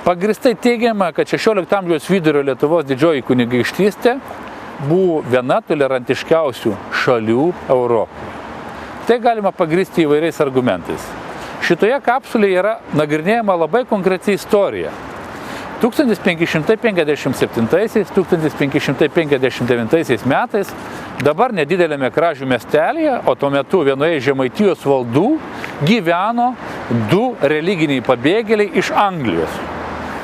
Pagrįstai teigiama, kad 16 amžiaus vidurio Lietuvos didžioji kunigaikštystė buvo viena tolerantiškiausių šalių Europoje. Tai galima pagrįsti įvairiais argumentais. Šitoje kapsulėje yra nagrinėjama labai konkreti istorija. 1557–1559 metais dabar nedidelėme Kražių miestelėje, o tuo metu vienoje Žemaitijos valdų gyveno du religiniai pabėgėliai iš Anglijos.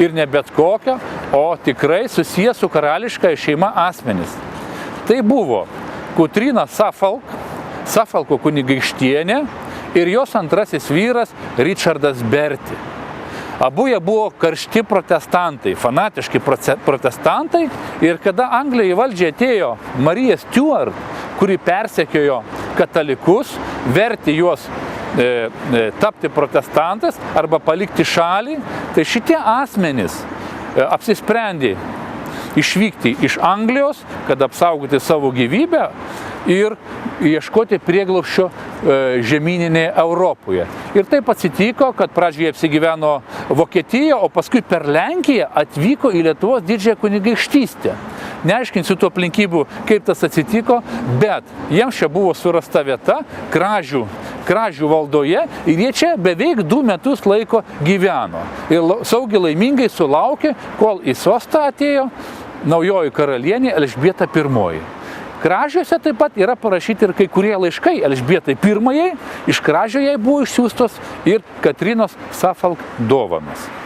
Ir ne bet kokio, o tikrai susiję su karališka šeima asmenys. Tai buvo Kotryna Suffolko kunigaikštienė ir jos antrasis vyras Richardas Berti. Abu jie buvo karšti protestantai, fanatiški protestantai, ir kada Anglijai valdžiai atėjo Marija Stuart, kuri persekiojo katalikus, vertė juos tapti protestantais arba palikti šalį, tai šitie asmenys apsisprendė išvykti iš Anglijos, kad apsaugoti savo gyvybę ir ieškoti prieglobsčio žemyninėje Europoje. Ir taip atsitiko, kad pradžioje apsigyveno Vokietijoje, o paskui per Lenkiją atvyko į Lietuvos didžiąją kunigaikštystę. Neaiškinsiu tų aplinkybių, kaip tas atsitiko, bet jiems čia buvo surasta vieta Kražių valdoje ir jie čia beveik 2 metus laiko gyveno. Ir saugiai laimingai sulaukė, kol į sostą atėjo naujoji karalienė Elžbieta I. Kražiuose taip pat yra parašyti ir kai kurie laiškai Elžbietai I, iš Kražių jai buvo išsiųstos ir Kotrynos Suffolk dovanos.